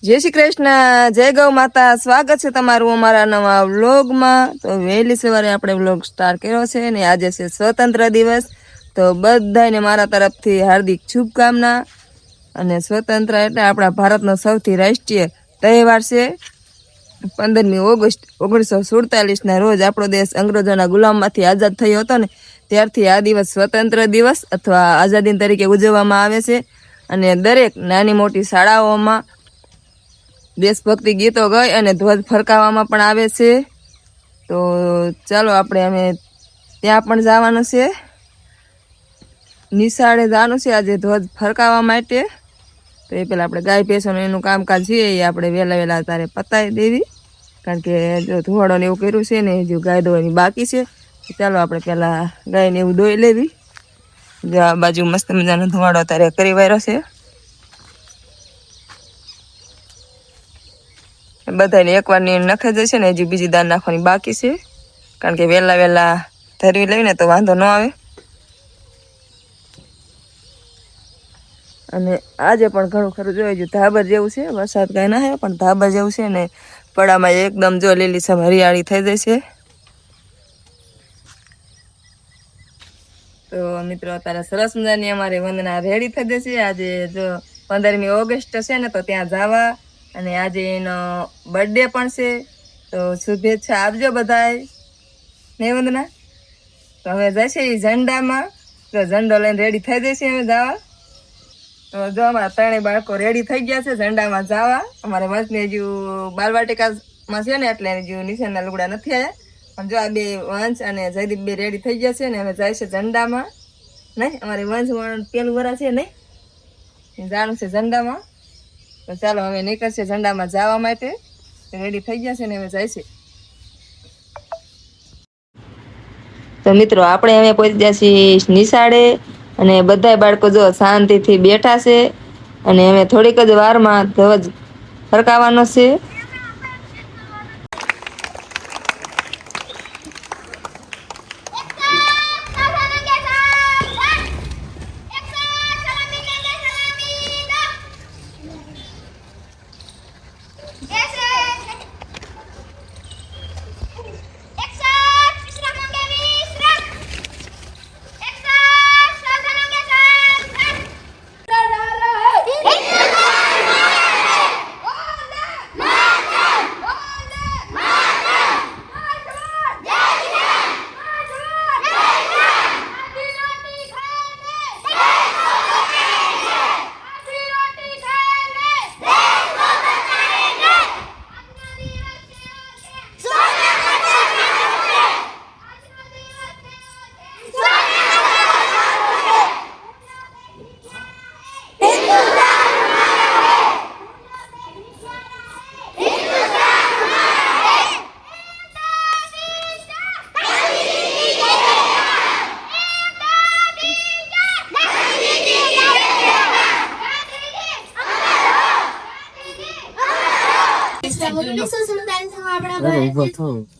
जय श्री कृष्ण, जय गौ माता। स्वागत है तमारू अमारा नवा व्लॉग में। तो वहेली सवारे आपणे व्लॉग स्टार्ट कर्यो छे ने आज छे स्वतंत्र दिवस। तो बधाने मारा तरफथी हार्दिक शुभकामना। अने स्वतंत्र एटले आपणा भारतनो सौथी राष्ट्रीय तहेवार छे। 15मी ऑगस्ट 1947 ना रोज आपणो देश अंग्रेजोना गुलाममांथी आजाद थयो हतो ने त्यारथी आ दिवस स्वतंत्र दिवस अथवा आजादी तरीके उजववामां आवे छे। अने दरेक नानी मोटी शाळाओमां देशभक्ति गीतो गाई अने ध्वज फरकाववामां पण आवे छे। तो चालो आपणे अमे त्यां पण जवानुं छे, निशाळे जवानुं छे आजे ध्वज फरकाववा माटे। तो ए पेला आपणे गाय भैंसोनुं एनुं कामकाज छे ए आपणे वेला वेला तारे पतावी देवी, कारण के जो धुवाड़ो ने एवुं कर्युं छे ने जो गाय धोवानी बाकी छे। चालो आपणे पेला गायने एवुं धोई लेवी। जो आ बाजू मस्त मजानो धुवाड़ो तारे करी वार्यो छे। बधाने एकवार ने नखाई जशे ने हजी बीजी दाळ नाखवानी बाकी छे, कारण के वेला वेला धरवी लेवी ने तो वांधो न आवे। अने आजे पण घणुं खरुं जोई जो धाबर जेवुं छे, वरसाद कांई ना है पण धाबर जेवुं छे ने पड़ामां एकदम जो લીલીછમ हरियाળી થઈ जशे। तो मित्रों अत्यारे सरस मजानी अमारी वंदना रेडी થઈ जशे। आजे जो 15मी ऑगस्ट छे ने तो त्यां जावा अने आज एनो बर्थडे पण छे। तो शुभेच्छा आपजो बधाय ने वंदना। तो हवे जशे ई झंडामां, तो झंडो लईने रेडी થઈ जशे हवे जावा। तो जो अमारा त्रणेय बाळको रेडी થઈ गया छे झंडामां जावा। अमारे वंशने हजू बालवाटिकामां छे ने એટલે हजू निशानना लुगડા નથી आया, पण जो आ बे वंश अने जयदीप बे रेडी થઈ ગયા છે ને હવે જાય છે झंडामां। नहीं अमारे वंश पेલું વરા છે नहीं जाणુं છે झंडामां। तो चालो हमें निकळशे झंडामां जवा माटे। रेडी થઈ ગયા છે ને હવે જાય છે। तो मित्रों આપણે હવે પહોંચી ગયા છીએ નિશાળે અને બધાય બાળકો જો શાંતિથી બેઠા છે અને હવે થોડીક જ વારમાં ધ્વજ ફરકાવવાનો છે।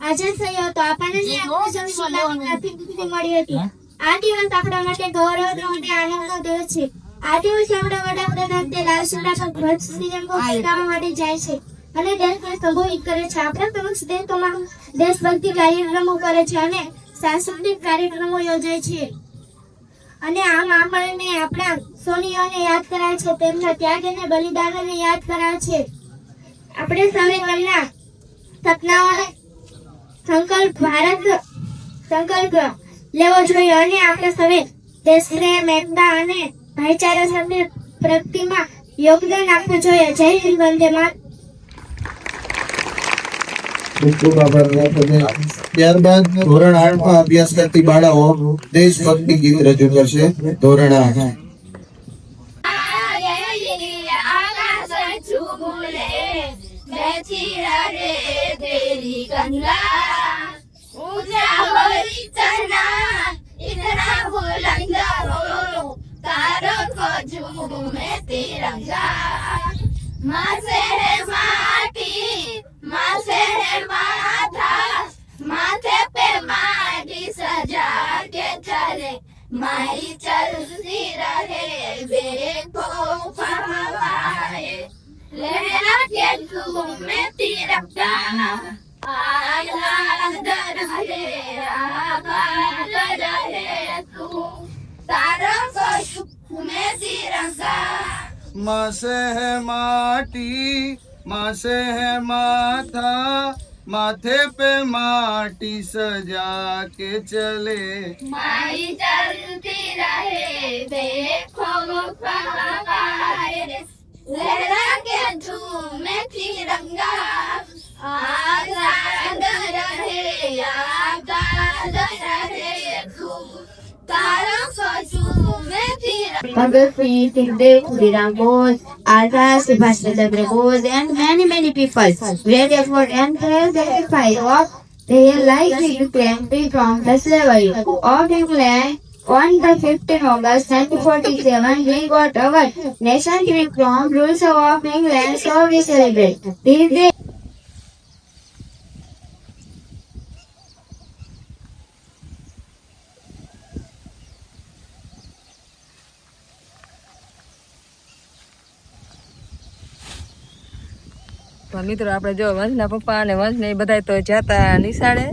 આજે થયો તો આપણને મળી હતી। આ દિવસ આપણા માટે ગૌરવ અને આનંદનો દિવસ છે। આ દિવસે આપણા વડાપ્રધાન તે લાલ સુરક્ષા ધ્વજ તિરંગો ફરકાવવા માટે જાય છે અને દેશને સંબોધિત કરે છે। આપણા પ્રમુખ દેશોમાં દેશભક્તિ કાર્યક્રમો કરે છે અને સાંસ્કૃતિક કાર્યક્રમો યોજાય છે અને આમ આપણને આપણા સોનીઓને યાદ કરાય છે, તેમના ત્યાગ અને બલિદાનને યાદ કરાય છે। આપણે સૌએ તેમના સપનાઓને સંકલ્પ લેવો જોઈએ અને આપણે સૌએ દેશ પ્રેમ, એકતા અને ભાઈચારા સાથે પ્રગતિમાં યોગદાન આપવું જોઈએ। જય હિન્દ, વંદે માતરમ। ખૂબ આભાર આપને। ત્યારબાદ ધોરણ 8 માં અભ્યાસ કરતી બાળાઓ દેશભક્તિ ગીત રજૂ કરશે। ધોરણ 8 माथे पे माटी सजा के चले माई चलती रहे देखो फहवाए लेना के આઝાદ રહે આબાદ રહે તું તારા કો સુખ में तिरंगा माँ से है माटी, माँ से है माथा, माथे पे माटी सजा के चले। माई चलती रहे देखो फवारे लहरा के झूमे तिरंगा आजाद रहे आजाद रहे तू तारा को झूमे तिरंगा Bhagat Singh, Sukhdev, Khudiram Bose, Azad, Subhash Chandra Bose, and many people were for and the fight of their life to claim from the slavery of England. On the 15th August 1947, we got our nation free from rules of England, so we celebrate this day. તો મિત્રો આપણે જો વંશના પપ્પા અને વંશ ને એ બધા તો જતા નિશાળે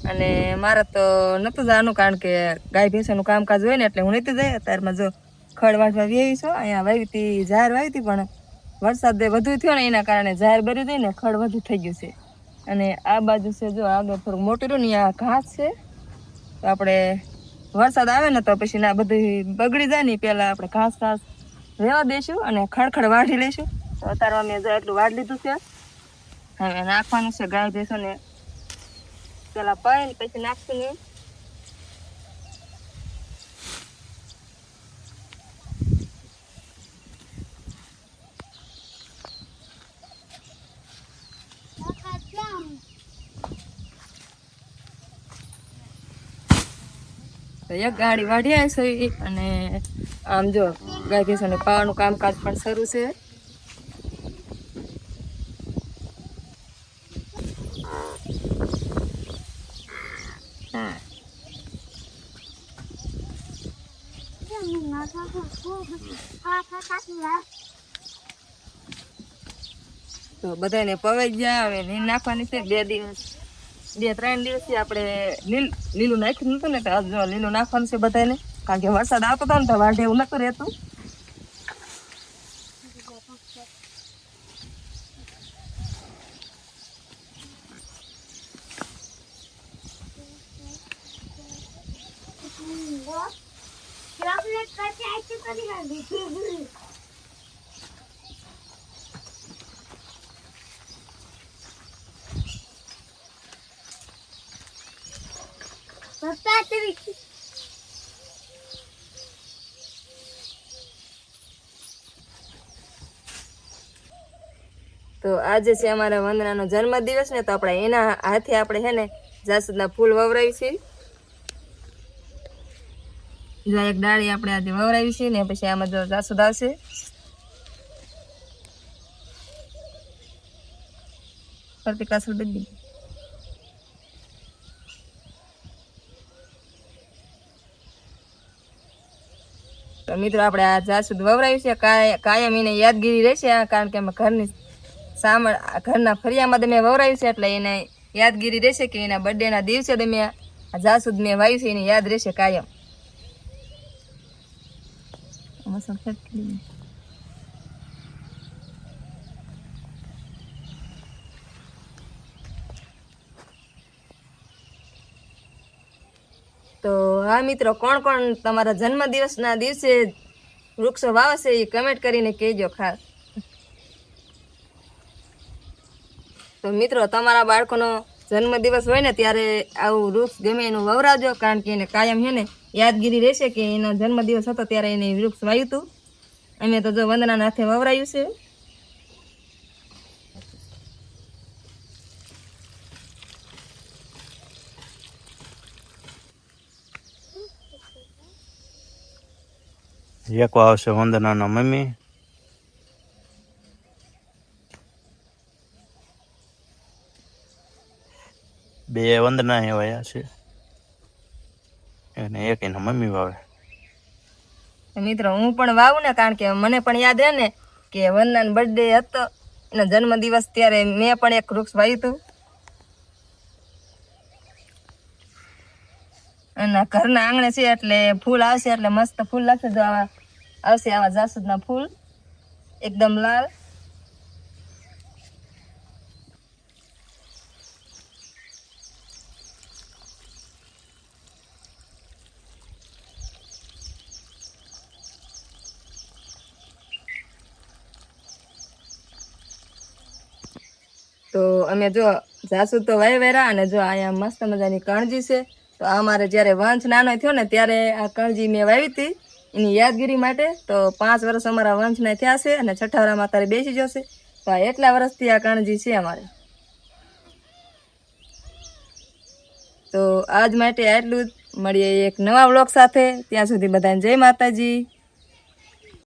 અને મારે તો નતું જવાનું કારણ કે ગાય ભેંસોનું કામકાજ હોય ને એટલે હું નથી જઈ. અત્યારમાં જો ખડ વાટવા વેવી છો અહીંયા વાવી હતી ઝાર વાવી હતી પણ વરસાદ વધુ થયો ને એના કારણે ઝાર ભર્યું હતી ને ખડ વધુ થઈ ગયું છે. અને આ બાજુ છે જો આગળ થોડુંક મોટું રહ્યું ને આ ઘાસ છે તો આપણે વરસાદ આવે ને તો પછી ના બધું બગડી જાય ને પહેલાં આપણે ઘાસ રહેવા દઈશું અને ખડખડ વાઢી લઈશું. તો અત્યારે અમે જો એટલું વાઢ લીધું છે. હવે નાખવાનું છે ગાય ભેંસો ને પેલા પાય ને પછી નાખશું ને એક ગાડી વાઢી છે અને આમ જો ગાય ભેંસો ને પાવાનું કામકાજ પણ શરૂ છે. તો બધાને પવાઈ ગયા હવે નીર નાખવાની છે. 2-3 દિવસથી આપણે લીલું નાખ્યું નતું ને તો આજ જો લીલું નાખવાનું છે બધાને કારણ કે વરસાદ આવતો હતો ને તો વાઢે એવું નતું રહેતું. તો આજે છે અમારા વંદનાનો જન્મદિવસ ને તો આપણે એના હાથે આપણે છે ને જાસૂદના ફૂલ વવરાવી છે. જો એક ડાળી આપણે આજે વવરાવી છે ને પછી આમાં જો જાસૂદ આવશે. ફરતી કાસુડ બધી તો મિત્રો આપણે આ જાસૂદ વવરાવી છે કાયમ એને યાદગીરી રહેશે કારણ કે અમે ઘરના ફરિયામાં તમે વવરાવ્યું છે એટલે એને યાદગીરી રહેશે કે એના બર્થડેના દિવસે તમે આ જાસૂદ મેં વાવ્યું છે એને યાદ રહેશે કાયમ. તો હા મિત્રો કોણ કોણ તમારા જન્મદિવસના દિવસે વૃક્ષો વાવશે એ કમેન્ટ કરીને કહેજો ખાસ. તો મિત્રો તમારા બાળકોનો જન્મદિવસ હોય ને ત્યારે આવું વૃક્ષ ગમે એનું વવરાવજો કારણ કે એને કાયમ છે ને યાદગીરી રહેશે કે એનો જન્મદિવસ હતો ત્યારે એને વૃક્ષ વાવ્યું હતું. અમે તો જો વંદનાના હાથે વવરાયું છે. એક આવશે વંદનાના મમ્મી, બે વંદના એવાયા છે અને એક એના મમ્મી વાવે. મિત્રો હું પણ વાવું ને કારણ કે મને પણ યાદ રહે ને કે વંદનાનો બર્થડે હતો એનો જન્મદિવસ ત્યારે મેં પણ એક વૃક્ષ વાવ્યું હતું. અને ઘરના આંગણે છે એટલે ફૂલ આવશે એટલે મસ્ત ફૂલ લાગશે. જો આવા આવશે આવા જાસૂદના ફૂલ એકદમ લાલ. તો અમે જો જાસૂદ તો વાવ્યા અને જો અહીંયા મસ્ત મજાની કણજી છે. તો આ અમારે જ્યારે વંશ નાનો થયો ને ત્યારે આ કણજી મેં વાવી હતી એની યાદગીરી માટે. તો 5 વર્ષ અમારા વંશના થયા છે અને છઠ્ઠાવરામાં અત્યારે બેસી જશે. તો આ એટલા વર્ષથી આ કણજી છે અમારે. તો આજ માટે આટલું જ. મળીએ એક નવા વ્લોગ સાથે. ત્યાં સુધી બધાને જય માતાજી.